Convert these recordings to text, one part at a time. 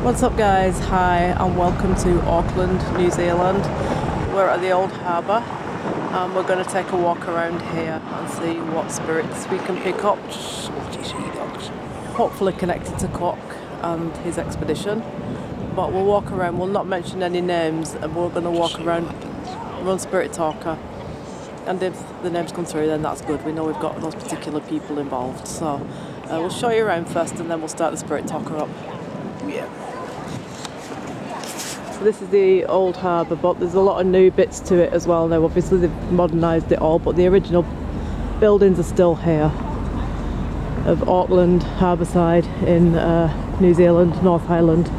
What's up guys, hi and welcome to Auckland, New Zealand. We're at the old harbour and we're going to take a walk around here and see what spirits we can pick up, hopefully connected to Cook and his expedition. But we'll walk around, we'll not mention any names, and we're going to walk around, run Spirit Talker, and if the names come through then that's good, we know we've got those particular people involved. So we'll show you around first and then we'll start the Spirit Talker up. Yeah. So this is the old harbour, but there's a lot of new bits to it as well now. Obviously they've modernised it all, but the original buildings are still here of Auckland Harbourside in New Zealand, North Island.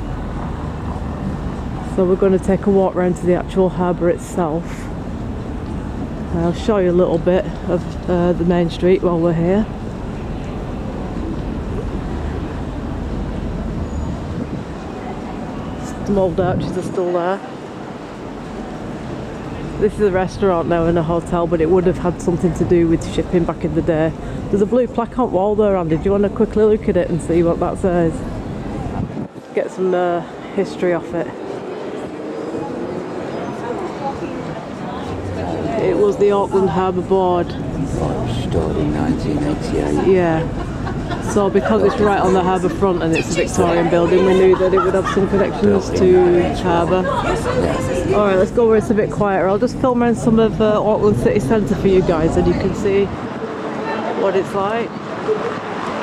So we're going to take a walk around to the actual harbour itself. I'll show you a little bit of the main street while we're here. Some old arches are still there. This is a restaurant now and a hotel, but it would have had something to do with shipping back in the day. There's a blue plaque on the wall there, Andy. Do you want to quickly look at it and see what that says? Get some history off it. It was the Auckland Harbour Board. Started in 1988. Yeah. So because it's right on the harbour front and it's a Victorian building, we knew that it would have some connections to harbour. Alright, let's go where it's a bit quieter. I'll just film around some of Auckland city centre for you guys and you can see what it's like.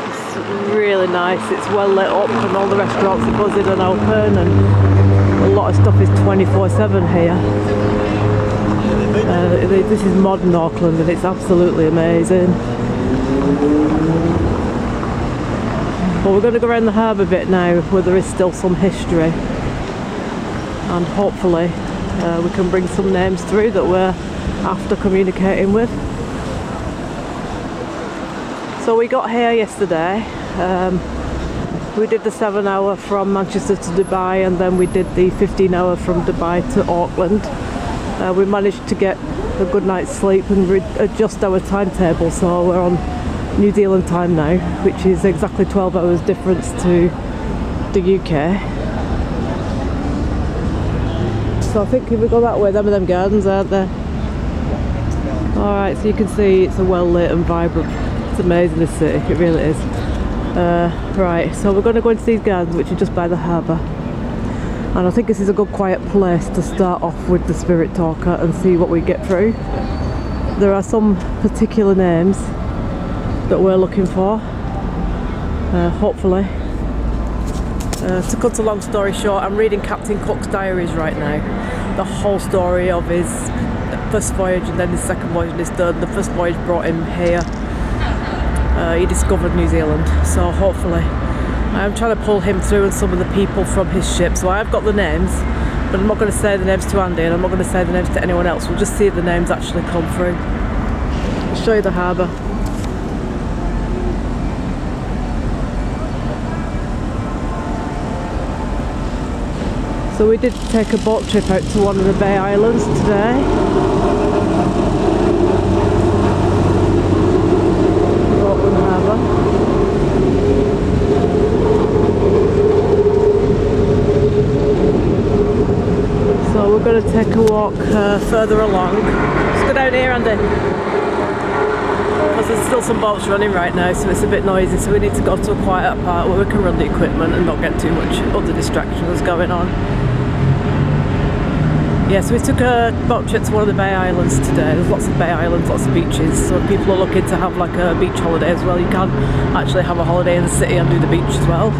It's really nice, it's well lit up and all the restaurants are buzzing and open, and a lot of stuff is 24/7 here. This is modern Auckland and it's absolutely amazing. But we're going to go around the harbour bit now where there is still some history, and hopefully we can bring some names through that we're after communicating with. So we got here yesterday. We did the 7-hour from Manchester to Dubai, and then we did the 15-hour from Dubai to Auckland. We managed to get a good night's sleep and adjust our timetable, so we're on New Zealand time now, which is exactly 12 hours difference to the UK. So I think if we go that way, them gardens, aren't there? Alright, so you can see it's a well lit and vibrant. It's amazing, this city, it really is. Right, so we're going to go into these gardens which are just by the harbour. And I think this is a good quiet place to start off with the Spirit Talker and see what we get through. There are some particular names that we're looking for, hopefully. To cut a long story short, I'm reading Captain Cook's diaries right now. The whole story of his first voyage and then his second voyage and his third. The first voyage brought him here. He discovered New Zealand, so hopefully I'm trying to pull him through and some of the people from his ship. So I've got the names, but I'm not going to say the names to Andy and I'm not going to say the names to anyone else. We'll just see if the names actually come through. I'll show you the harbour. So we did take a boat trip out to one of the Bay Islands today. Auckland Harbour. So we're going to take a walk further along. Let's go down here, Andy. Because there's still some boats running right now, so it's a bit noisy, so we need to go to a quieter part where we can run the equipment and not get too much other distractions going on. Yeah, so we took a boat trip to one of the Bay Islands today. There's lots of Bay Islands, lots of beaches, so if people are looking to have like a beach holiday as well, you can actually have a holiday in the city and do the beach as well.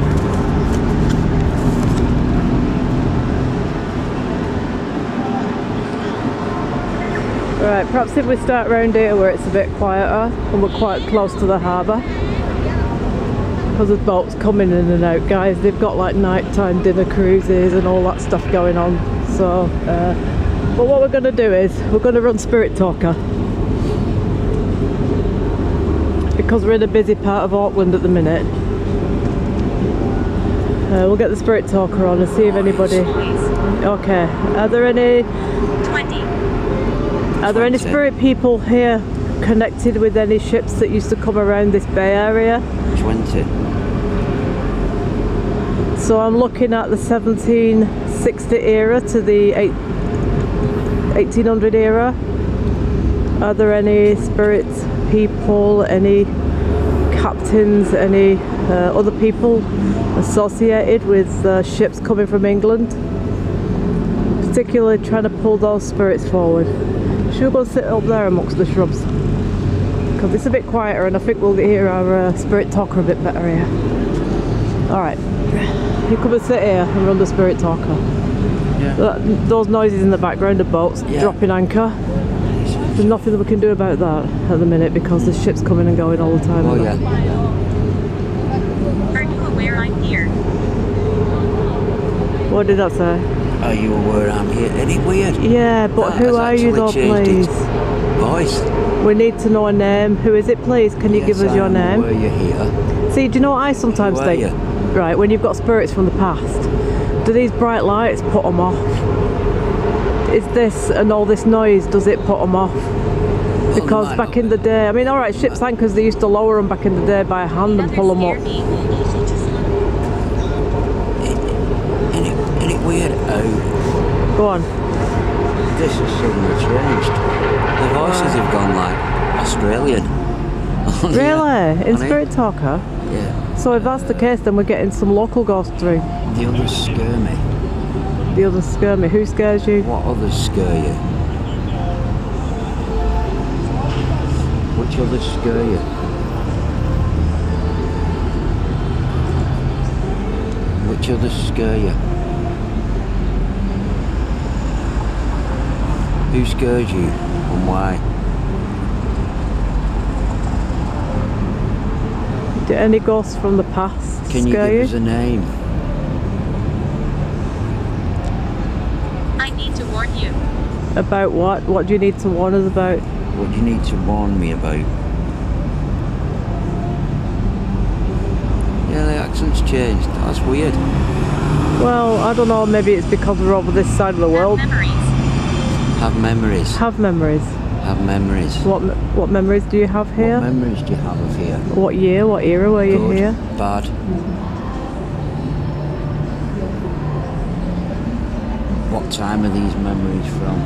Right, perhaps if we start around here where it's a bit quieter and we're quite close to the harbour, because there's boats coming in and out, guys. They've got like nighttime dinner cruises and all that stuff going on. So, but what we're going to do is we're going to run Spirit Talker because we're in a busy part of Auckland at the minute. We'll get the Spirit Talker on and see if anybody. Okay, are there any? 20. Are there any spirit people here connected with any ships that used to come around this bay area? 20. So I'm looking at the 1760 era to the 1800 era. Are there any spirits, people, any captains, any other people associated with ships coming from England? Particularly trying to pull those spirits forward. Should we go sit up there amongst the shrubs? Because it's a bit quieter and I think we'll hear our spirit talker a bit better here. Alright, you come and sit here and run the spirit talker. Yeah. Those noises in the background of boats dropping anchor. There's nothing that we can do about that at the minute because the ship's coming and going all the time. Oh yeah. Are you aware I'm here? What did that say? Are you aware I'm here? Isn't it weird? Yeah, but That who has are you though, actually changed please? its voice. We need to know a name. Who is it, please? Can you give us your name? Were you here? See, do you know what I sometimes Who are think? you? Right, when you've got spirits from the past, do these bright lights put them off? Is this and all this noise, does it put them off? Because might back not. In the day, I mean, alright, ship's anchors, they used to lower them back in the day by hand and pull them up. Isn't it weird how Go on. this has suddenly changed? The voices have gone like Australian. Really? In Honey? Spirit Talker? Yeah. So if that's the case, then we're getting some local ghosts through. The others scare me. The others scare me. Who scares you? What others scare you? Which others scare you? Which others scare you? Who scares you and why? Do any ghosts from the past Can you scare give you? us a name? I need to warn you. About what? What do you need to warn us about? What do you need to warn me about? Yeah, the accent's changed. That's weird. Well, I don't know, maybe it's because we're over this side of the world. Memories. Have memories. Have memories. Have memories. What memories do you have here? What memories do you have of here? What year, what era were you Good, here? bad. What time are these memories from?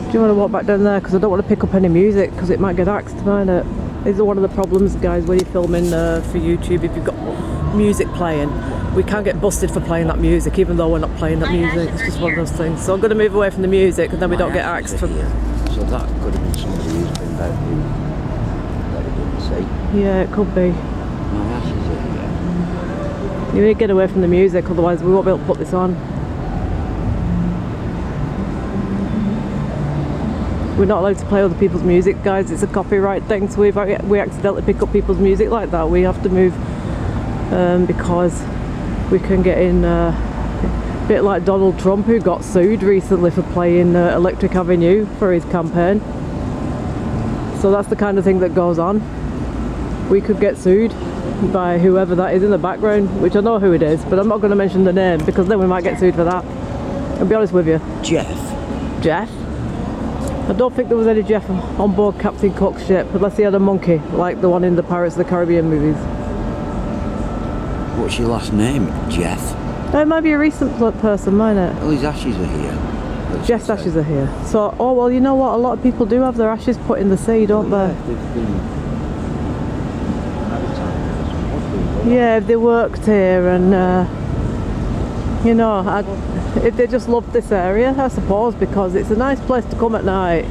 Do you want to walk back down there? Because I don't want to pick up any music because it might get axed, might it? These are one of the problems, guys, when you're filming for YouTube. If you've got music playing, we can't get busted for playing that music, even though we're not playing that music. It's just one of those things. So I'm going to move away from the music and then we My don't get ashes axed are for... here. So that could have been somebody who's been about who that it didn't say. Yeah, it could be. My ashes are here. You need to get away from the music, otherwise we won't be able to put this on. We're not allowed to play other people's music, guys. It's a copyright thing, so if we accidentally pick up people's music like that, we have to move because we can get in a bit like Donald Trump, who got sued recently for playing Electric Avenue for his campaign. So that's the kind of thing that goes on. We could get sued by whoever that is in the background, which I know who it is, but I'm not going to mention the name because then we might get sued for that. I'll be honest with you. Jeff. Jeff? I don't think there was any Jeff on board Captain Cook's ship, unless he had a monkey, like the one in the Pirates of the Caribbean movies. What's your last name? Jeff. It might be a recent person, might it? Well, his ashes are here. Jeff's ashes are here. So, oh well, you know what? A lot of people do have their ashes put in the sea, don't they? Yeah, if they worked here and, you know, if they just loved this area, I suppose, because it's a nice place to come at night.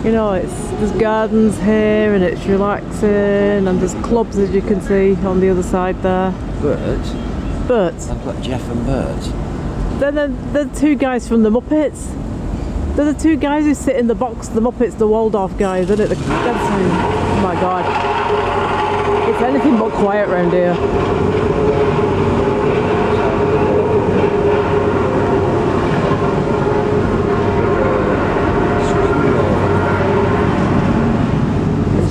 You know, there's gardens here and it's relaxing, and there's clubs, as you can see on the other side there. Birds. Birds. I've got Jeff and Birds. Then they're the two guys from the Muppets. They're the two guys who sit in the box, the Muppets, the Waldorf guys, isn't it? Oh my god. It's anything but quiet around here.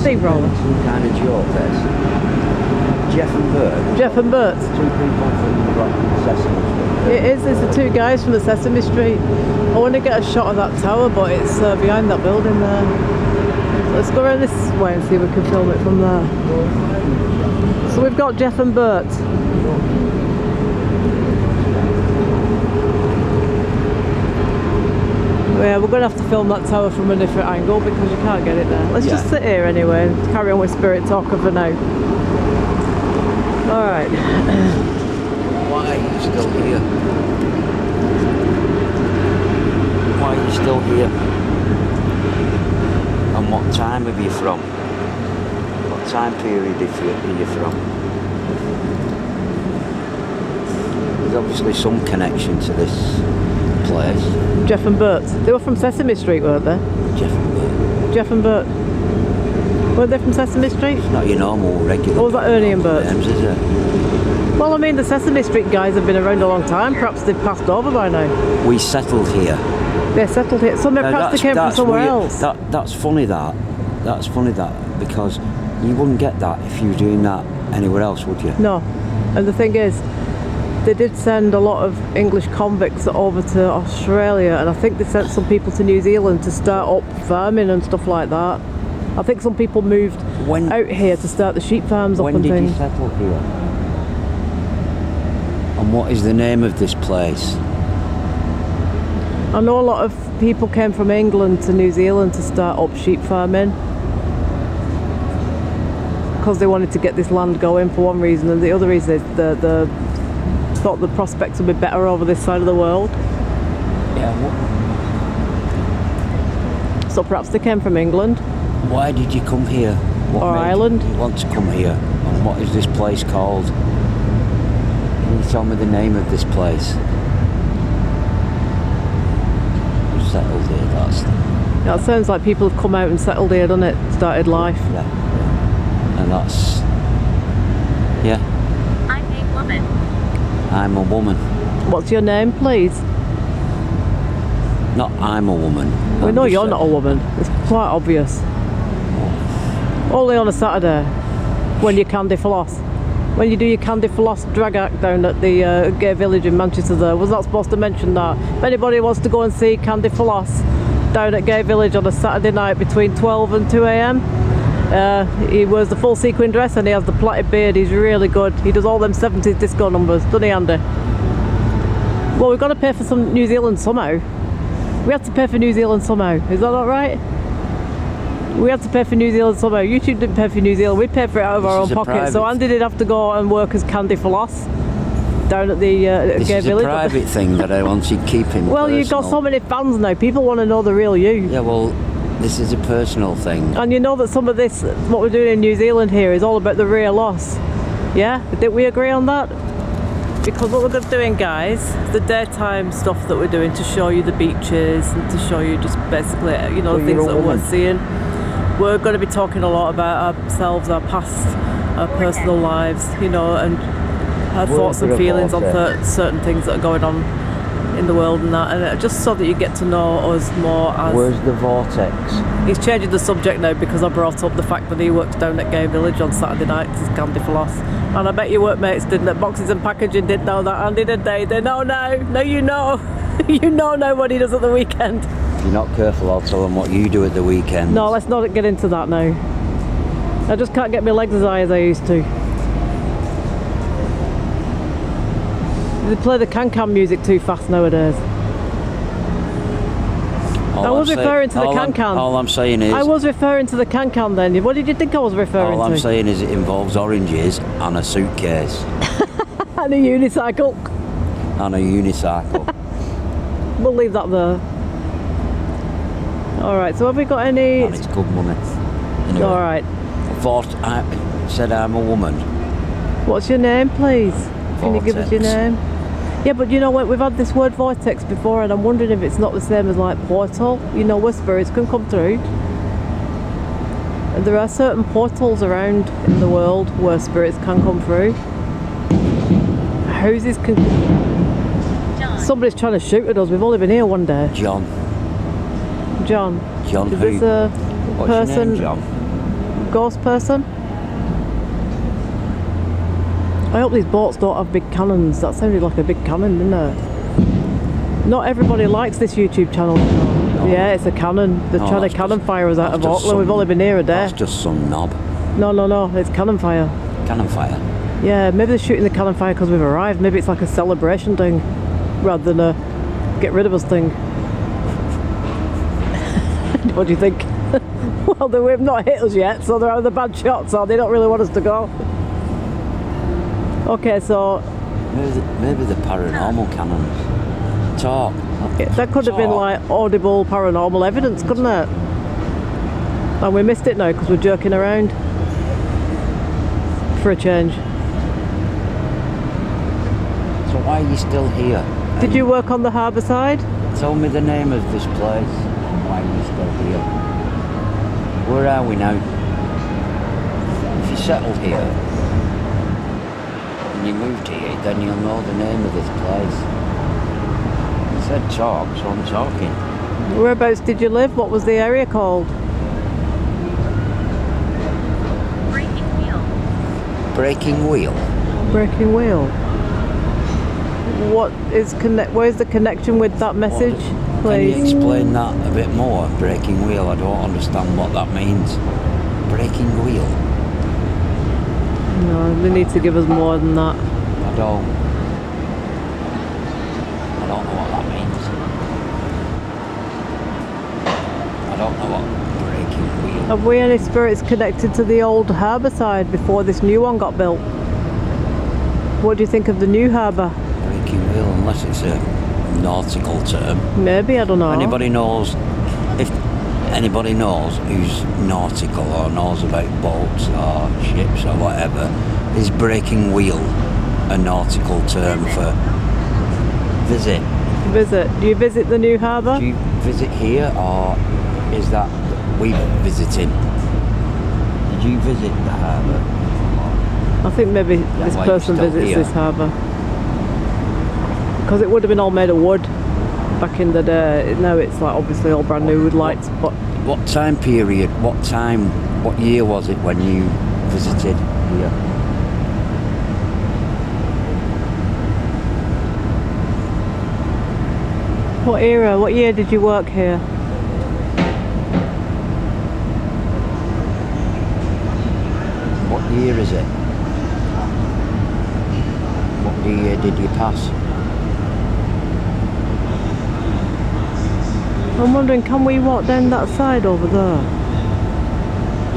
Steamroller. Some kind of joke, this. Jeff and Bert. Jeff and Bert. Two people from the Sesame Street. It is, it's the two guys from the Sesame Street. I want to get a shot of that tower, but it's behind that building there. Let's go around this way and see if we can film it from there. So we've got Jeff and Bert. Yeah, we're going to have to film that tower from a different angle because you can't get it there. Let's just sit here anyway and carry on with Spirit Talker for now. Alright. Why are you still here? Why are you still here? And what time are you from? What time period are you from? There's obviously some connection to this place. Jeff and Bert. They were from Sesame Street, weren't they? Jeff and Bert. Jeff and Bert. Weren't they from Sesame Street? It's not your normal regular. Or was that Ernie and Bert? Names, is it? Well, I mean, the Sesame Street guys have been around a long time. Perhaps they've passed over by now. We settled here. They settled here. So perhaps they came from somewhere else. That's funny that. That's funny that because you wouldn't get that if you were doing that anywhere else, would you? No. And the thing is, they did send a lot of English convicts over to Australia, and I think they sent some people to New Zealand to start up farming and stuff like that. I think some people moved out here to start the sheep farms up and things. When did you settle here? And what is the name of this place? I know a lot of people came from England to New Zealand to start up sheep farming because they wanted to get this land going for one reason, and the other reason is the thought the prospects would be better over this side of the world. Yeah. So perhaps they came from England. Why did you come here? What Or made Ireland. you want to come here? And what is this place called? Can you tell me the name of this place? You settled here, that's... That sounds like people have come out and settled here, doesn't it? Started life. Yeah. And that's... Yeah. I'm a woman. I'm a woman. What's your name, please? Not I'm a woman. We I'm know just you're saying- not a woman. It's quite obvious. Only on a Saturday, when you candy floss. When you do your candy floss drag act down at the gay village in Manchester there. Was not supposed to mention that. If anybody wants to go and see candy floss down at gay village on a Saturday night between 12 and 2 a.m. He wears the full sequin dress and he has the plaited beard. He's really good. He does all them 70s disco numbers, doesn't he, Andy? Well, we've got to pay for some New Zealand somehow. We have to pay for New Zealand somehow. Is that not right? We had to pay for New Zealand somehow. YouTube didn't pay for New Zealand. We paid for it out of our own pocket. So Andy did have to go and work as candy floss down at the This gay is village. a private thing that I want to keep in Well, personal. you've got so many fans now. People want to know the real you. Yeah, well, this is a personal thing. And you know that some of this, what we're doing in New Zealand here, is all about the real us. Yeah? Did we agree on that? Because what we're going to be doing, guys, the daytime stuff that we're doing to show you the beaches and to show you just basically, you know, the things that we're seeing. We're going to be talking a lot about ourselves, our past, our personal lives, you know, and our thoughts and feelings on certain things that are going on in the world and that, and just so that you get to know us more as... Where's the vortex? He's changing the subject now because I brought up the fact that he works down at Gay Village on Saturday nights as candy floss. And I bet your workmates didn't, at Boxes and Packaging didn't know that, Andy, did they? They know now. No, you know. You know now what he does at the weekend. If you're not careful, I'll tell them what you do at the weekend. No, let's not get into that now. I just can't get my legs as high as I used to. They play the can-can music too fast nowadays. I was referring to the can-can. All I'm saying is... I was referring to the can-can then. What did you think I was referring to? All I'm saying is it involves oranges and a suitcase. And a unicycle. And a unicycle. We'll leave that there. Alright, so have we got any... And it's good money. Anyway, Alright. I said I'm a woman. What's your name, please? Can you give us your name? Yeah, but you know what, we've had this word vortex before and I'm wondering if it's not the same as like portal, you know, where spirits can come through. And there are certain portals around in the world where spirits can come through. Houses can... John. Somebody's trying to shoot at us, we've only been here one day. John. John. John Is who? this a What's person, your name, John? ghost person? I hope these boats don't have big cannons. That sounded like a big cannon, didn't it? Not everybody likes this YouTube channel, you know. No. Yeah, it's a cannon. They're No, trying to that's cannon just- fire us out that's of just Auckland. We've some- only been here a day. That's just some knob. No, it's cannon fire. Cannon fire. Yeah, maybe they're shooting the cannon fire because we've arrived. Maybe it's like a celebration thing rather than a get rid of us thing. What do you think? Well, they've not hit us yet, so they're either bad shots or they don't really want us to go. Okay, so Maybe the paranormal cannons. Talk. that could have been Talk. like audible paranormal evidence, couldn't it? And we missed it now because we're jerking around. For a change. So why are you still here? Did you work on the harbour side? Tell me the name of this place. Why are you still here? Where are we now? If you settled here and you moved here, then you'll know the name of this place. You said talk, so I'm talking. Whereabouts did you live? What was the area called? Breaking wheel. Breaking wheel. Breaking Wheel. Where's the connection with that message, Can you please? explain that a bit more? Breaking wheel. I don't understand what that means. Breaking wheel. No, they need to give us more than that. I don't know what that means. I don't know what breaking wheel. Have we any spirits connected to the old harbour side before this new one got built? What do you think of the new harbour? Breaking wheel, unless it's a nautical term. Maybe, I don't know. Anybody knows? If anybody knows who's nautical or knows about boats or ships or whatever, is breaking wheel a nautical term for visit? Visit. Do you visit the new harbour? Do you visit here, or is that we visiting? Did you visit the harbour? I think maybe this why you're person still visits here. this harbour. Because it would have been all made of wood back in the day. Now it's like obviously all brand new with lights, but What time period? What year was it when you visited here? what era, what year did you work here? What year is it? What year did you pass? I'm wondering, can we walk down that side over there?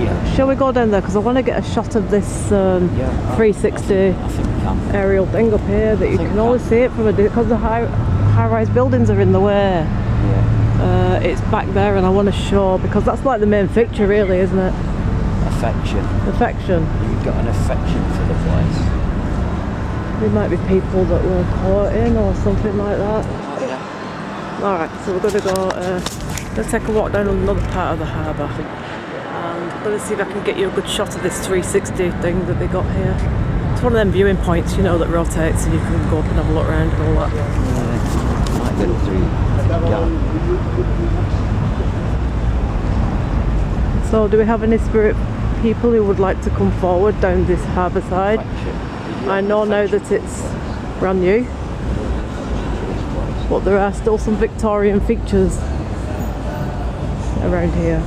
Yeah. Shall we go down there? Because I want to get a shot of this 360 I think we can. aerial thing up here that you think can we always can. see it from a because the high-rise buildings are in the way. Yeah. It's back there, and I want to show because that's like the main feature, really, isn't it? Affection. Affection. You've got an affection for the place. There might be people that were caught in or something like that. Oh, yeah. Alright, so we're going to go, let's take a walk down another part of the harbour. And I'm going to see if I can get you a good shot of this 360 thing that they got here. It's one of them viewing points, you know, that rotates and you can go up and have a look around and all that. Might get it through. Yeah. So do we have any spirit people who would like to come forward down this harbour side? I know now that it's brand new, but there are still some Victorian features around here.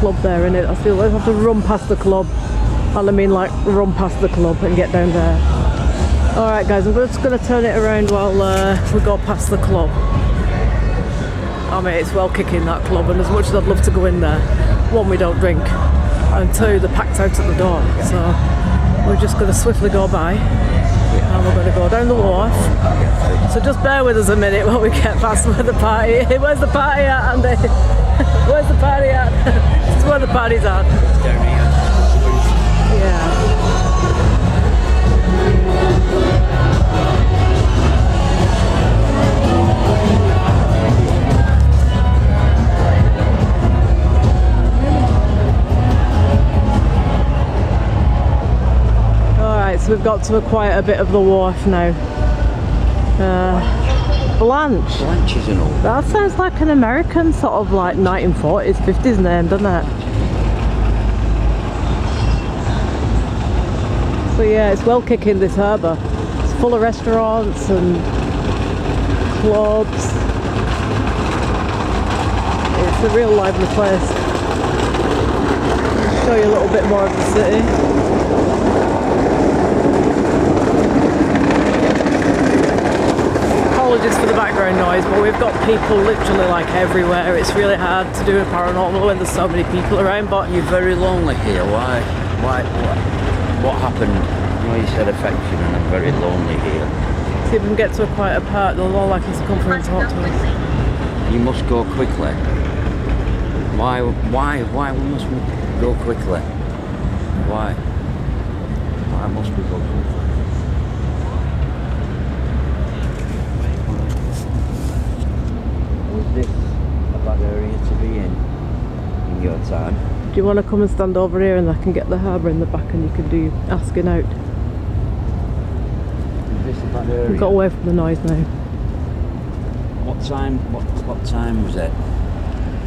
Club there, innit? I feel like I have to run past the club. And I mean like run past the club and get down there. Alright guys, I'm just going to turn it around while we go past the club. I mean, it's well kicking, that club, and as much as I'd love to go in there, one, we don't drink, and two, they're packed out at the door. So we're just going to swiftly go by, and we're going to go down the wharf. So just bear with us a minute while we get past where the party. Where's the party at, Andy? Where's the party at? This is where the party's at. Yeah. Alright, so we've got to quite a bit of the wharf now. Blanche. Blanches and all. That sounds like an American sort of like 1940s, 50s name, doesn't it? So yeah, it's well kicking, this harbour. It's full of restaurants and clubs. It's a real lively place. Show you a little bit more of the city. Apologies for the background noise, but we've got people literally like everywhere. It's really hard to do a paranormal when there's so many people around, but You're very lonely here. Why? What happened? You know, you said affection, and I'm very lonely here. see if we can get to a quieter part. They'll all like us to come through and Must talk go to us. quickly. You must go quickly. Why must we go quickly? Why must we go quickly? Was this a bad area to be in your time? Do you want to come and stand over here and I can get the harbour in the back and you can do asking out? Was this a bad area? We've got away from the noise now. What time was it?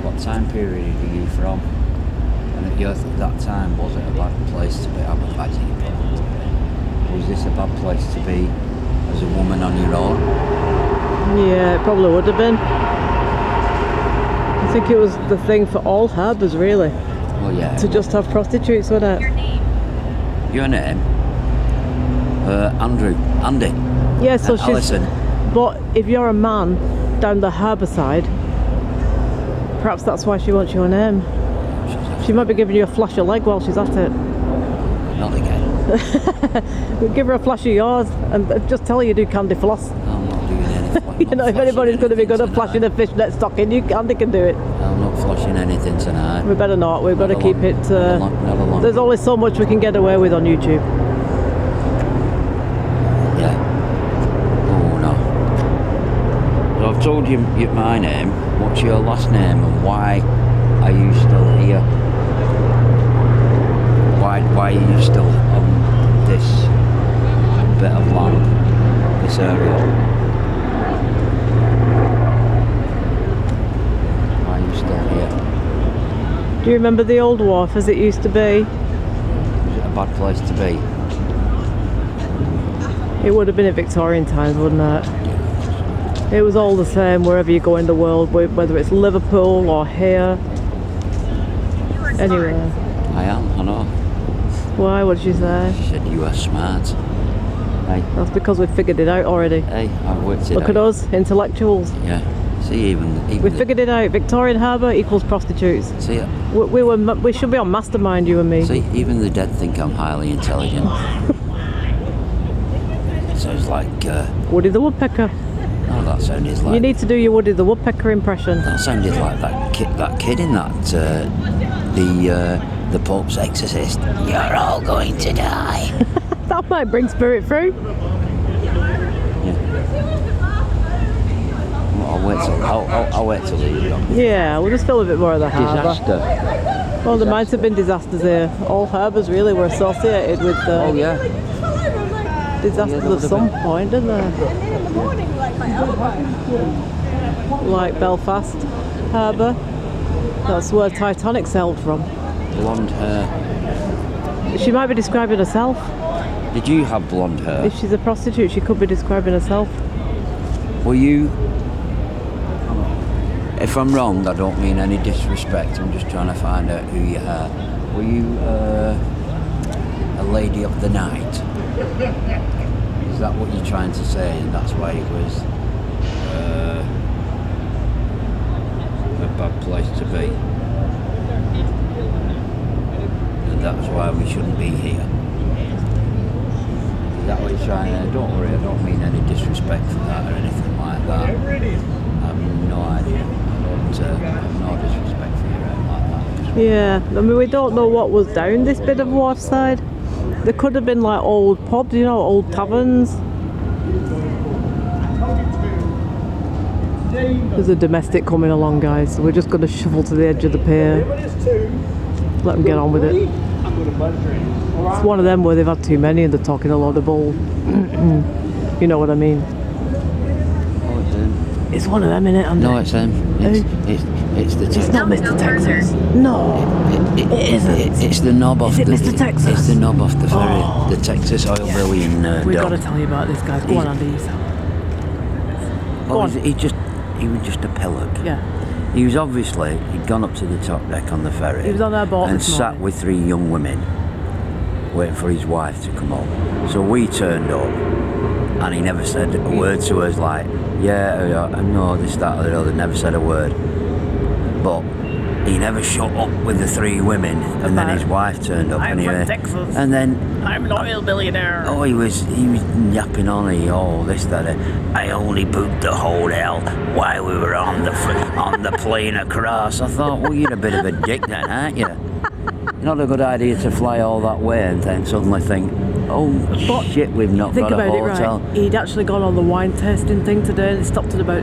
What time period are you from? And at that time, was it a bad place to be? I'm imagining it probably. Was this a bad place to be as a woman on your own? Yeah, it probably would have been. I think it was the thing for all harbours really, Well, yeah. to just have prostitutes, wasn't Your it? name. Your name? Andrew. Andy. Yeah, so she's... Alison. But if you're a man down the harbour side, perhaps that's why she wants your name. She might be giving you a flash of leg while she's at it. Not again. We'll give her a flash of yours and just tell her you do candy floss. I'm not doing anything. You know, if anybody's going to be good at flashing a fishnet stocking, Andy can do it. I'm not flashing anything tonight. We better not. We've got to Not keep along- it. not along. There's only so much we can get away with on YouTube. Yeah. Oh no. So I've told you my name. What's your last name and why are you still here? Why are you still on this bit of land, this area? Why are you still here? Do you remember the old wharf as it used to be? Was it a bad place to be? It would have been in Victorian times, wouldn't it? It was all the same wherever you go in the world, whether it's Liverpool or here, You are smart. anywhere. I am, I know. Why? What did you say? She said you are smart. Hey, That's because we've figured it out already. I've worked it Look out. at us, intellectuals. Yeah. See, even We the- figured it out. Victorian Harbour equals prostitutes. See, We should be on Mastermind, you and me. see, even the dead think I'm highly intelligent. Sounds like, Woody the Woodpecker. oh, that sounded like. You need to do your Woody the Woodpecker impression. That sounded like that kid in that the Pope's Exorcist. You're all going to die. That might bring spirit through. Yeah. Well, I'll wait till you're done. Yeah, we'll just fill a bit more of the harbour. Disaster. Well, there might have been disasters here. All harbours really were associated with Oh yeah. disasters Yeah, there at some point, didn't there? Like Belfast Harbour. That's where Titanic sailed from. Blonde hair. She might be describing herself. Did you have blonde hair? If she's a prostitute, she could be describing herself. Were you? If I'm wrong, I don't mean any disrespect. I'm just trying to find out who you are. Were you a lady of the night? Is that what you're trying to say? And that's why it was a bad place to be. And that's why we shouldn't be here. Is that what you're trying to? Don't worry, I don't mean any disrespect for that or anything like that. I have no idea. I have no disrespect for you or anything like that. Yeah, I mean, we don't know what was down this bit of waterside. There could have been like old pubs, you know, old taverns. There's a domestic coming along, guys, so we're just going to shuffle to the edge of the pier. Let them get on with it. It's one of them where they've had too many and they're talking a lot of bull. You know what I mean? Oh, it's him. It's one of them, innit? Andy? No, it's him. It's the It's not No, Mr. no Texas. further. No. It isn't. It's the knob off Is it the. Mr. Texas? It's the knob off the ferry. Oh. The Texas oil brilliant We've got to dog. tell you about this, guys. Go on, Andy. Oh, on. he was just a pillock. Yeah. He was obviously, he'd gone up to the top deck on the ferry. He was on our boat and this sat morning. with 3 young women, waiting for his wife to come up. So we turned up, and he never said a word to us. Like, no, this, that, or the other. Never said a word. But he never shut up with the 3 women, and then his wife turned up. I'm anyway. from Texas. And then I'm an oil billionaire. oh, he was yapping on. This, that. I only booked the hotel while we were on the plane across. I thought, well, you're a bit of a dick then, aren't you? Not a good idea to fly all that way and then suddenly think, oh shit, we've not Think got a about it, hotel. right? He'd actually gone on the wine tasting thing today, and he stopped at about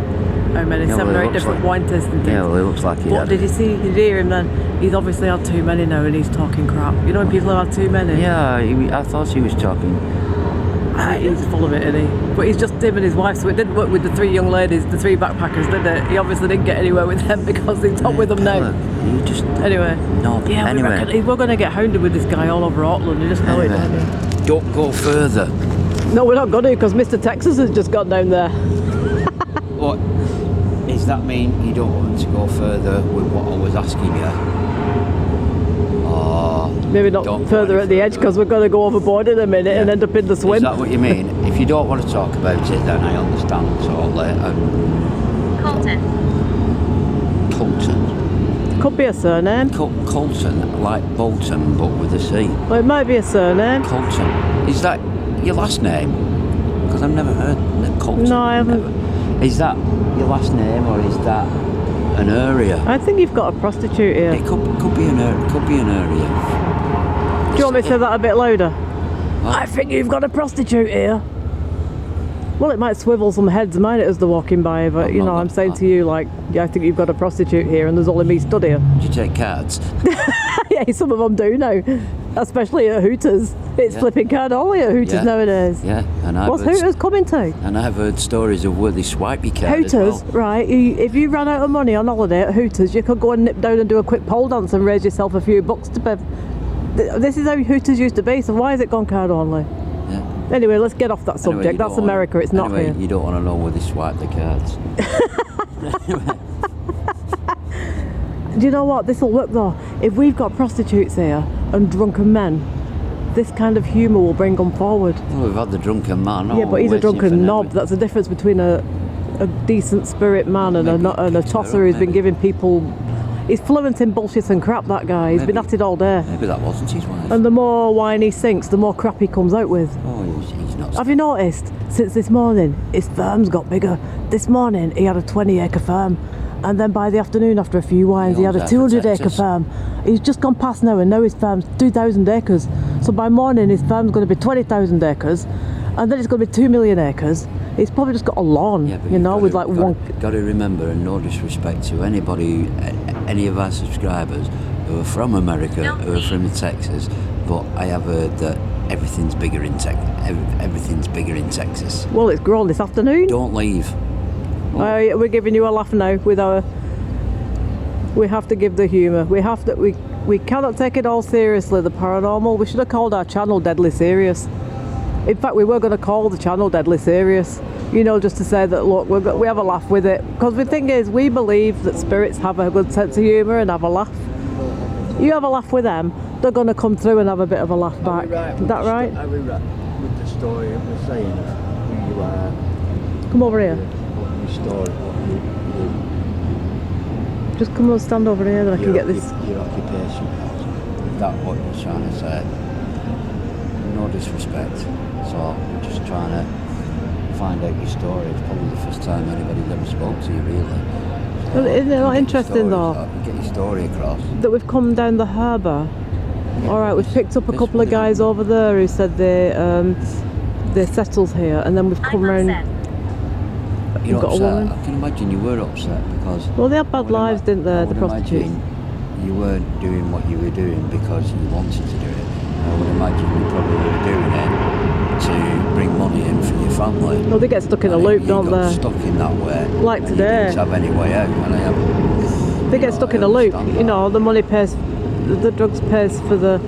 how many? Yeah, 7 well, or it 8 looks different like- wine tasting things. Yeah, well, it looks like he But had did it. you see? Did you hear him then? He's obviously had too many now, and he's talking crap. You know when people have had too many? Yeah, I thought he was talking. He's full of it, isn't he? But he's just him and his wife, so it didn't work with the 3 young ladies, the 3 backpackers, did it? He obviously didn't get anywhere with them because he's not with them now. You just Anyway. no. Yeah, anyway, we're going to get hounded with this guy all over Auckland. You just know it, don't you? don't go further. No, we're not going to, because Mr. Texas has just gone down there. What does that mean? You don't want to go further with what I was asking you? Oh, Maybe not don't go further any at the edge, further. because we're going to go overboard in a minute and end up in the Is swim. that what you mean? If you don't want to talk about it, then I understand totally. Colton. Colton. Could be a surname. Colton, like Bolton, but with a C. Well, it might be a surname. Colton. Is that your last name? Because I've never heard that Colton. No, I haven't. Never. Is that your last name, or is that an area? I think you've got a prostitute here. It could be an area. Could be an area. Do you want me to say that a bit louder? What? I think you've got a prostitute here. Well, it might swivel some heads, might it, as they're walking by, but you know, I'm saying to you, like, yeah, I think you've got a prostitute here and there's only me stood here. Do you take cards? Yeah, some of them do now, especially at Hooters. It's Yeah. flipping card only at Hooters Yeah. nowadays. Yeah, and I've What's heard, Hooters coming to? and I've heard stories of where they swipe your card as Hooters, well. right, if you ran out of money on holiday at Hooters, you could go and nip down and do a quick pole dance and raise yourself a few bucks to pay. This is how Hooters used to be, so why is it gone card only? Yeah. Anyway, let's get off that Anyway, subject. you That's don't wanna- America, it's not anyway, here. you don't want to know where they swipe the cards. Do you know what? This will work though. If we've got prostitutes here and drunken men, this kind of humour will bring them forward. Well, we've had the drunken man. Yeah, but he's a waiting for drunken knob. Nelly. That's the difference between a decent spirit man and Maybe a picture tosser up, who's been maybe. giving people. He's fluent in bullshit and crap. That guy. He's been Maybe. at it all day. Maybe that wasn't his wife. And the more wine he sinks, the more crap he comes out with. Oh, he's not. Have you noticed? Since this morning, his firm's got bigger. This morning, he had a 20-acre firm. And then by the afternoon, after a few wines, he had a owns half of 200-acre Texas. firm. He's just gone past now, and now his firm's 2,000 acres. So by morning, his firm's going to be 20,000 acres. And then it's going to be 2 million acres. He's probably just got a lawn, Yeah, but you you've know, got with to- like one... Got to remember, and no disrespect to anybody, any of our subscribers who are from America, No, who are from Texas, but I have heard that everything's bigger in everything's bigger in Texas. Well, it's grown this afternoon. Don't leave. Yeah, we're giving you a laugh now with our... We have to give the humour. We have to... We cannot take it all seriously, the paranormal. We should have called our channel Deadly Serious. In fact, we were going to call the channel Deadly Serious. You know, just to say that, look, we have a laugh with it. Because the thing is, we believe that spirits have a good sense of humour and have a laugh. You have a laugh with them, they're going to come through and have a bit of a laugh back. Is that right? Are we right with the story that we're saying of who you are, Come over here. what your story, what you Just come and stand over here, then I can get this. your occupation. Is that what you're trying to say? No disrespect. So we're just trying to find out your story. It's probably the first time anybody's ever spoke to you, really. Well, isn't it not interesting though? Get your story across. That we've come down the harbour. All right, we've picked up a couple of guys over there who said they settled here, and then we've come round. You're You've got a upset. woman? I can imagine you were upset because. Well, they had I bad would lives, didn't they, I the would prostitutes? imagine you weren't doing what you were doing because you wanted to do it. I would imagine you probably were doing it to bring money in for your family. Well, they get stuck in a And loop, you don't got they? stuck in that way. Like and today. You didn't have any way out. And I have, They get stuck in a loop. You know, the money pays, the drugs pays for the,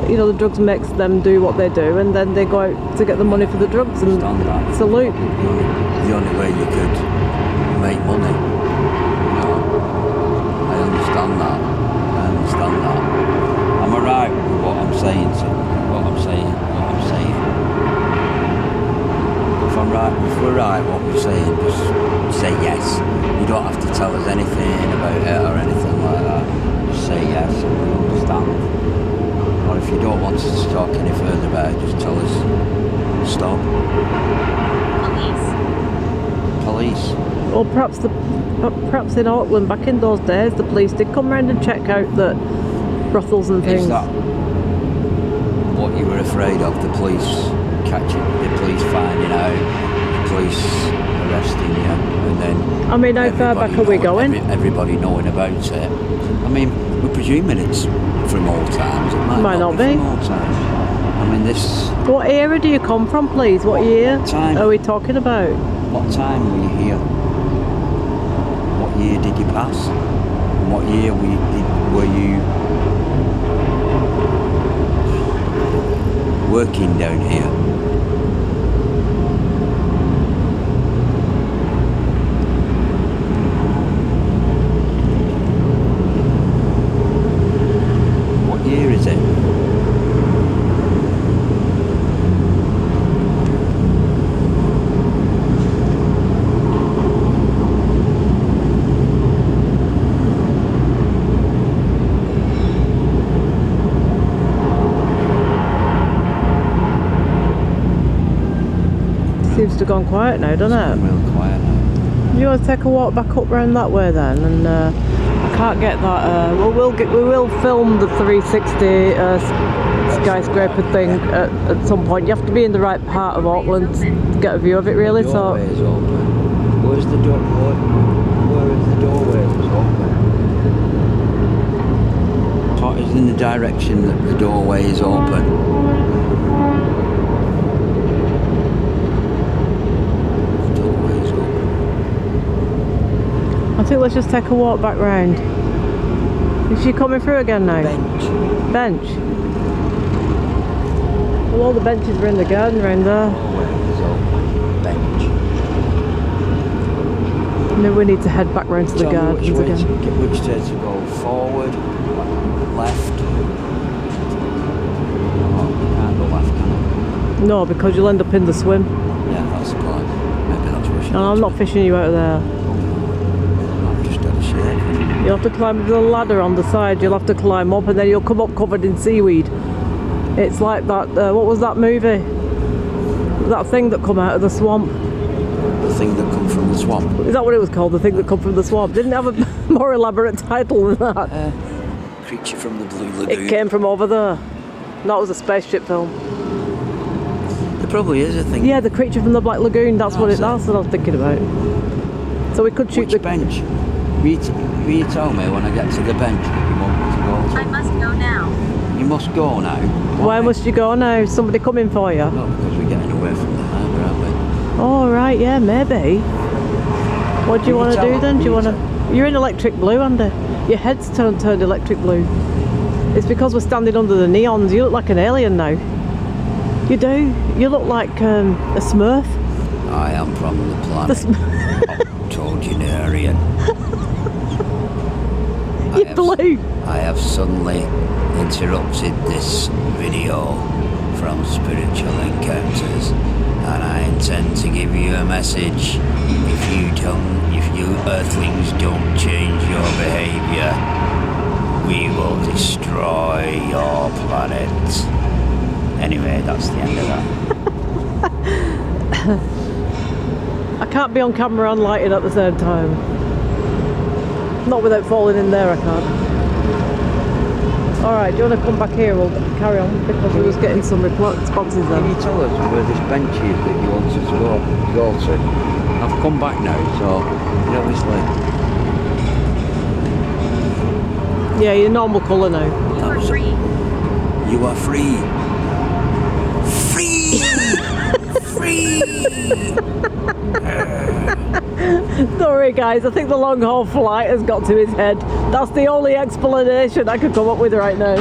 you know, the drugs makes them do what they do, and then they go out to get the money for the drugs, and it's a loop. The only way you could make money. You know. Or perhaps in Auckland back in those days, the police did come round and check out the brothels and things. Is that what you were afraid of? The police catching, the police finding out, the police arresting you, and then... I mean, how far back are we going? Everybody knowing about it. I mean, we're presuming it's from all times. It might not be. From all times. I mean, this... What era do you come from, please? What year time are we talking about? What time were you here? What year did you pass? And what year were you working down here? What year is it? Seems to have gone quiet now, doesn't it? Real quiet now. You want to take a walk back up round that way then? And I can't get that. We will film the 360 skyscraper thing at some point. You have to be in the right part of Auckland to get a view of it, really. The doorway is open. Where's the door? Where is the doorway that's open? What is in the direction that the doorway is open? I think let's just take a walk back round. Is she coming through again now? Bench? Well, all the benches were in the garden round there. Bench. Maybe we need to head back round to the gardens again. Which way to go? Forward? Left? Oh, you can't go left, can you? No, because you'll end up in the swim. Yeah, that's the point. Maybe that's where she And I'm not fishing you out of there. You'll have to climb the ladder on the side, you'll have to climb up and then you'll come up covered in seaweed. It's like that, what was that movie? That thing that come out of the swamp. The thing that come from the swamp? Is that what it was called, the thing that come from the swamp? Didn't it have a more elaborate title than that? Creature from the Blue Lagoon. It came from over there. That was a spaceship film. There probably is a thing. Yeah, the creature from the Black Lagoon, that's what I was thinking about. So we could shoot Which bench? Will you tell me when I get to the bench that you want me to go to? I must go now. You must go now. Why must you go now? Is somebody coming for you? No, because we're getting away from the harbour, aren't we? Oh, right, yeah, maybe. What do you want to do then? Do you want to... You're in electric blue, Andy. Your head's turned electric blue. It's because we're standing under the neons. You look like an alien now. You do. You look like a Smurf. I am from the planet Octogenarian. You're blue. I have suddenly interrupted this video from Spiritual Encounters, and I intend to give you a message. If you Earthlings don't change your behaviour, we will destroy your planet. Anyway, that's the end of that. I can't be on camera and lighting at the same time. Not without falling in there, I can't. Alright, do you want to come back here? We'll carry on because we was getting some responses then. Can you tell us where this bench is that you want us to go to? I've come back now, so obviously. Yeah, your normal colour now. You are free. You are free. Free! Free! Sorry guys, I think the long haul flight has got to his head. That's the only explanation I could come up with right now.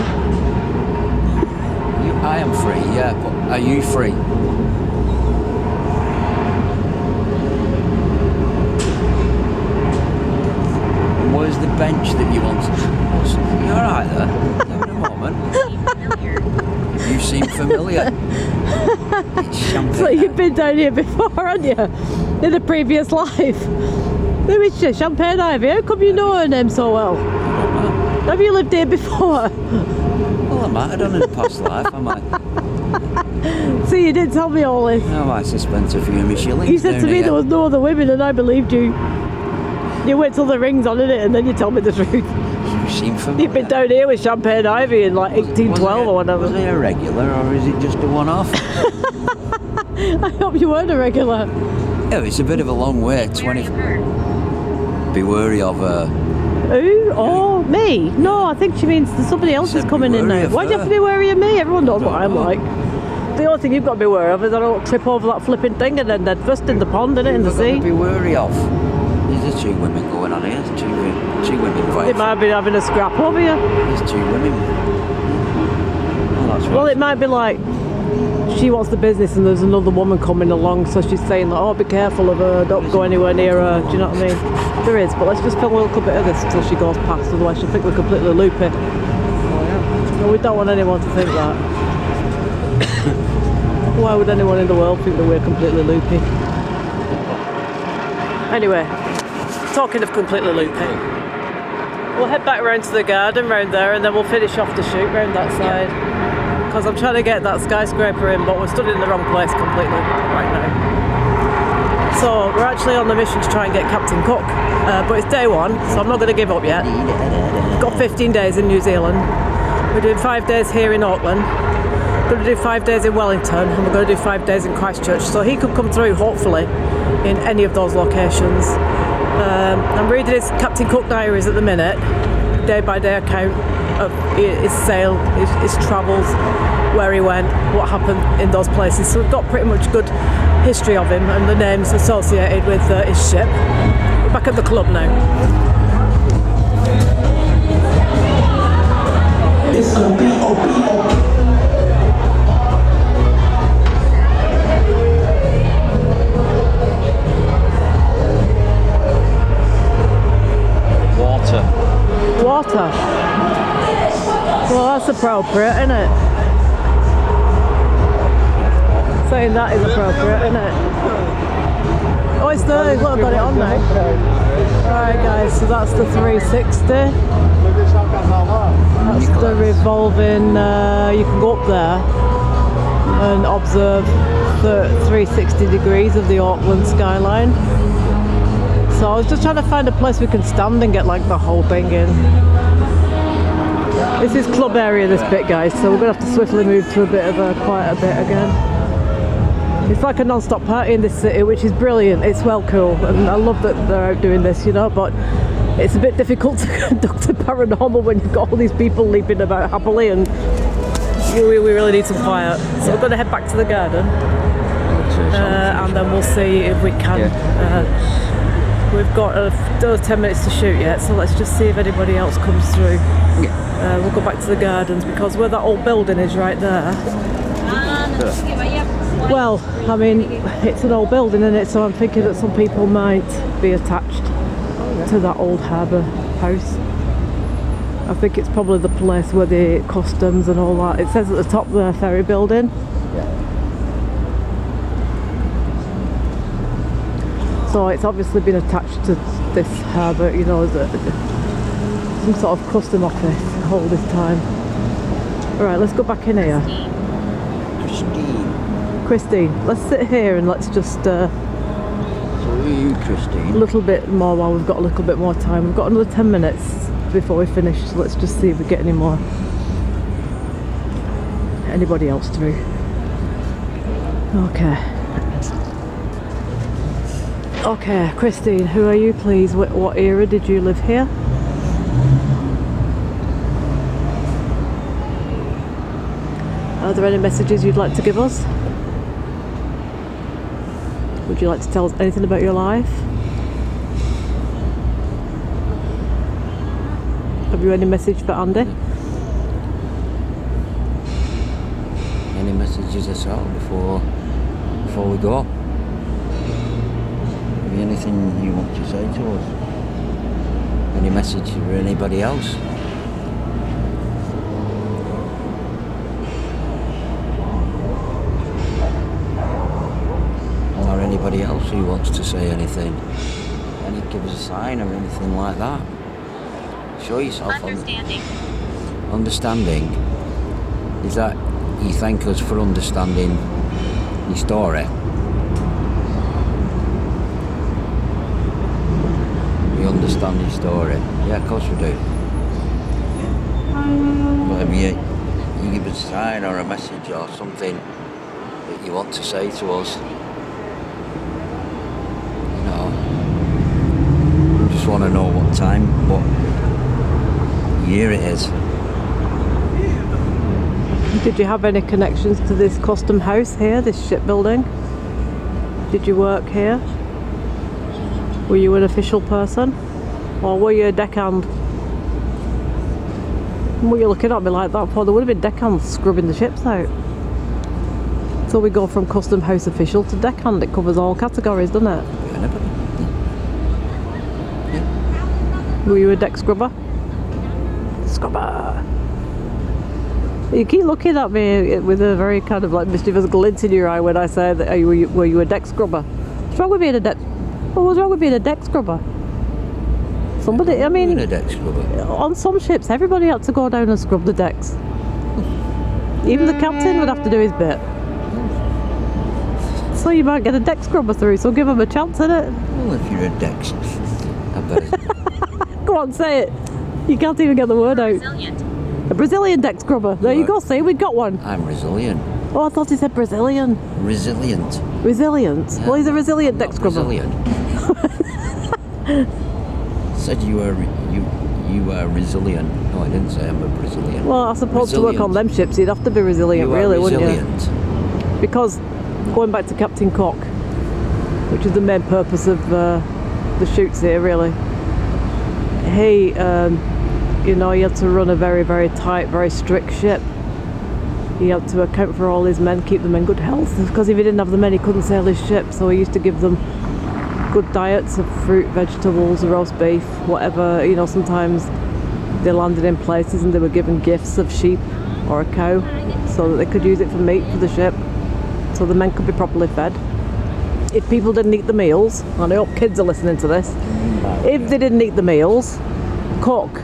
I am free, yeah, but are you free? And where's the bench that you want? You alright there? Having a moment. You seem familiar. It's champagne. So you've been down here before, haven't you? In a previous life. Who is she? Champagne Ivy. How come you know her name so well? I don't know. Have you lived here before? Well, I might have done in a past life, I might. See, you didn't tell me all this. I might have spent a few of my shillings. You said to down me here. there was no other women and I believed you. You wait till the ring's on, innit, and then you tell me the truth. You seem familiar. You've been down here with Champagne Ivy in like 1812 or whatever. Was it a regular or is it just a one-off? I hope you weren't a regular. Yeah, it's a bit of a long way. 20. Be wary of her. Who? Oh, me? No, I think she means that somebody else is Said coming be in wary now. of Why do you have to her. be wary of me? Everyone knows what I'm like. The only thing you've got to be wary of is I don't trip over that flipping thing and then they're first in the pond, innit, in the You've got to sea. be wary of. There's two women going on here. There's two women They fighting. might be having a scrap over you. There's two women. Oh, that's Well, right. it might be like she wants the business and there's another woman coming along, so she's saying like, oh, be careful of her, don't go anywhere near her. Do you know what I mean? There is, but let's just film a little bit of this until she goes past, otherwise she'll think we're completely loopy. So we don't want anyone to think that. Why would anyone in the world think that we're completely loopy? Anyway, talking of completely loopy, we'll head back round to the garden round there and then we'll finish off the shoot round that side. Because I'm trying to get that skyscraper in, but we're stood in the wrong place completely right now. So we're actually on the mission to try and get Captain Cook, but it's day one, so I'm not going to give up yet. We've got 15 days in New Zealand. We're doing 5 days here in Auckland. We're going to do 5 days in Wellington, and we're going to do 5 days in Christchurch. So he could come through, hopefully, in any of those locations. I'm reading his Captain Cook diaries at the minute, day-by-day account of his sail, his travels, where he went, what happened in those places. So we've got pretty much good history of him and the names associated with his ship. We're back at the club now. Water. Well, that's appropriate, isn't it? Saying that is appropriate, isn't it? Oh, it's 30. Look, I've got it on now. Alright, guys, so that's the 360. That's the revolving. You can go up there and observe the 360 degrees of the Auckland skyline. So I was just trying to find a place we can stand and get like the whole thing in. This is club area, this bit, guys, so we're going to have to swiftly move to a bit of a quieter bit again. It's like a non-stop party in this city, which is brilliant. It's well cool, and I love that they're out doing this, you know, but it's a bit difficult to conduct a paranormal when you've got all these people leaping about happily, and we really need some quiet. So we're going to head back to the garden, and then we'll see if we can. We've got another 10 minutes to shoot yet, so let's just see if anybody else comes through. We'll go back to the gardens because where that old building is right there. Well, I mean, it's an old building, isn't it? So I'm thinking that some people might be attached to that old harbour house. I think it's probably the place where the customs and all that. It says at the top there, ferry building. So it's obviously been attached to this harbour, you know, as some sort of custom office all this time. Alright, let's go back in here. Christine, let's sit here and let's just So are you, Christine? a little bit more while we've got a little bit more time. We've got another 10 minutes before we finish, so let's just see if we get anybody else through. Okay, Christine, who are you, please? What era did you live here? Are there any messages you'd like to give us? Would you like to tell us anything about your life? Have you any message for Andy? Any messages at all before we go? Have you anything you want to say to us? Any message for anybody else? Or anybody else who wants to say anything? Any give us a sign or anything like that? Show yourself. Understanding. Understanding? Is that you thank us for understanding your story? We understand your story. Yeah, of course we do. But if you give us a sign or a message or something that you want to say to us, you know, we just want to know what time, what year it is. Did you have any connections to this custom house here, this shipbuilding? Did you work here? Were you an official person? Or were you a deckhand? What are you looking at me like that for? There would have been deckhands scrubbing the ships out. So we go from custom house official to deckhand. It covers all categories, doesn't it? Yeah. Were you a deck scrubber? Scrubber! You keep looking at me with a very kind of like mischievous glint in your eye when I say that were you a deck scrubber? What's wrong with being a deck? What's wrong with being a deck scrubber? Somebody, I mean, a deck scrubber. on some ships, everybody had to go down and scrub the decks. Even the captain would have to do his bit. So you might get a deck scrubber through, so give him a chance, innit? Well, if you're a deck, I bet. Go on, say it. You can't even get the word out. Resilient. A Brazilian deck scrubber. There you go, see, we got one. I'm resilient. Oh, I thought he said Brazilian. Resilient. Resilient? Yeah. Well, he's a resilient deck Not scrubber. Brazilian. Said you were resilient. No, I didn't say I'm a Brazilian. Well, I suppose to work on them ships, you'd have to be resilient, You are really, resilient. wouldn't you? Because, going back to Captain Cook, which is the main purpose of the shoots here, really, he, you know, he had to run a very, very tight, very strict ship. He had to account for all his men, keep them in good health, because if he didn't have the men, he couldn't sail his ship, so he used to give them good diets of fruit, vegetables, roast beef, whatever. You know, sometimes they landed in places and they were given gifts of sheep or a cow so that they could use it for meat for the ship, so the men could be properly fed. If people didn't eat the meals, and I hope kids are listening to this, if they didn't eat the meals, Cook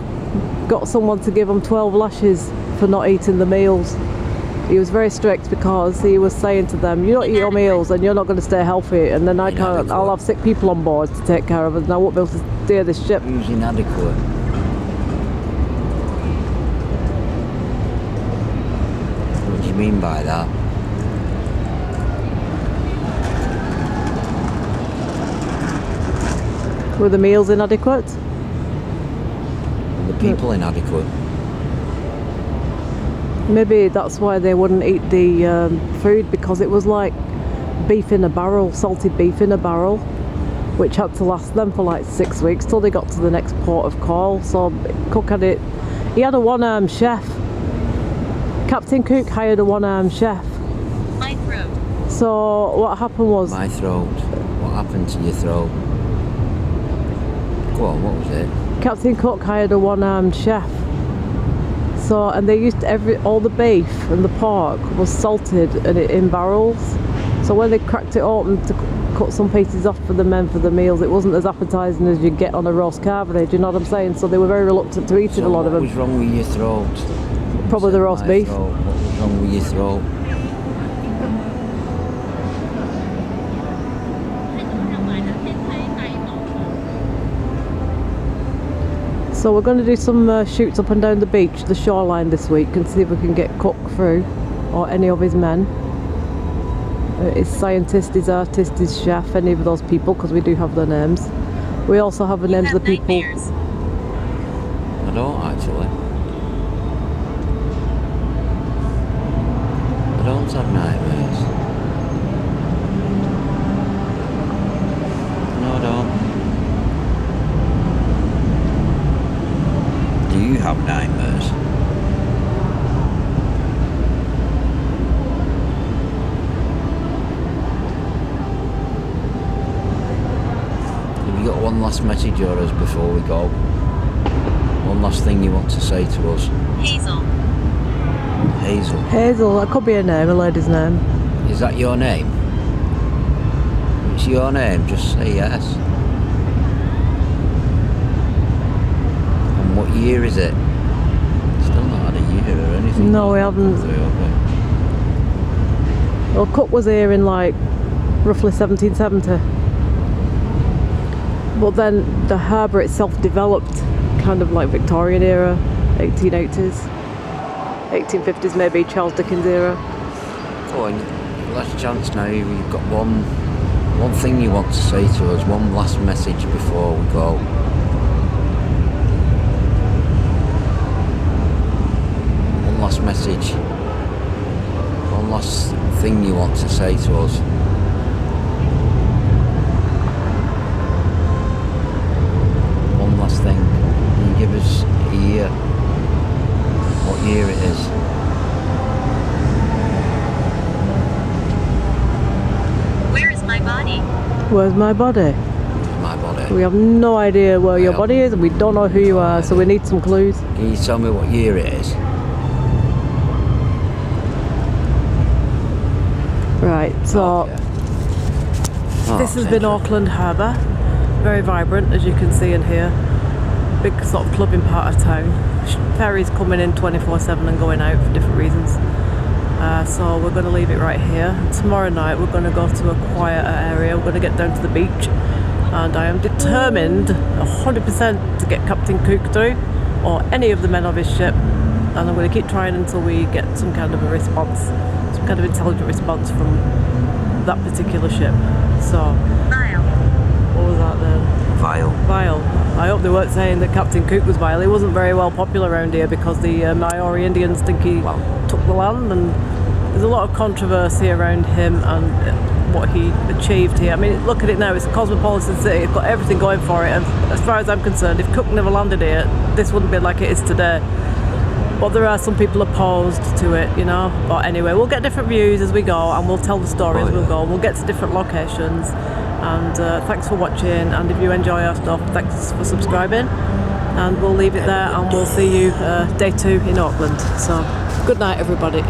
got someone to give them 12 lashes for not eating the meals. He was very strict because he was saying to them, you don't eat your meals and you're not going to stay healthy, and then I'll have sick people on board to take care of us and I won't be able to steer this ship. Who's inadequate? What do you mean by that? Were the meals inadequate? The people inadequate. Maybe that's why they wouldn't eat the food, because it was like beef in a barrel, salted beef in a barrel, which had to last them for like 6 weeks till they got to the next port of call. So Cook had it, he had a one-armed chef. Captain Cook hired a one-armed chef. My throat. So what happened was, My throat. What happened to your throat? Go on, what was it? Captain Cook hired a one-armed chef. So, and they used all the beef and the pork was salted and in barrels. So when they cracked it open to cut some pieces off for the men for the meals, it wasn't as appetising as you'd get on a roast carvery. Do you know what I'm saying? So they were very reluctant to eat it, a lot of them. What was wrong with your throat? Probably the roast beef. Throat. What was wrong with your throat? So we're going to do some shoots up and down the beach, the shoreline this week, and see if we can get Cook through, or any of his men. His scientist, his artist, his chef, any of those people, because we do have their names. We also have the names of the people. Nightmares. I don't actually. I don't have nightmares. No, I don't. Do you have nightmares? Have you got one last message for us before we go? One last thing you want to say to us? Hazel. Hazel. Hazel, that could be a name, a lady's name. Is that your name? It's your name, just say yes. And what year is it? Still not had a year or anything. No, we haven't. Well, Cook was here in like roughly 1770. But then the harbour itself developed kind of like Victorian era, 1880s, 1850s maybe, Charles Dickens era. Oh, and last chance now. You've got one thing you want to say to us, one last message before we go. One last message. One last thing you want to say to us. One last thing. Can you give us a year? What year it is? Where is my body? Where's my body? My body. We have no idea where your Yeah. body is, and we don't know who you are, so we need some clues. Can you tell me what year it is? Right, so Okay. Oh, this has been interesting. Auckland Harbour. Very vibrant, as you can see in here. Big sort of clubbing part of town. Ferries coming in 24/7 and going out for different reasons. So we're going to leave it right here. Tomorrow night we're going to go to a quieter area. We're going to get down to the beach, and I am determined 100% to get Captain Cook through, or any of the men of his ship, and I'm going to keep trying until we get some kind of a response, some kind of intelligent response from that particular ship. So, Mile. what was that then? Vile. Vile. I hope they weren't saying that Captain Cook was vile. He wasn't very well popular around here because the Maori Indians think he took the land, and there's a lot of controversy around him and what he achieved here. I mean, look at it now, it's a cosmopolitan city, it's got everything going for it, and as far as I'm concerned, if Cook never landed here, this wouldn't be like it is today. But there are some people opposed to it, you know. But anyway, we'll get different views as we go, and we'll tell the story as we'll go. We'll get to different locations. And thanks for watching, and if you enjoy our stuff, thanks for subscribing. And we'll leave it there, and we'll see you day 2 in Auckland. So, good night, everybody.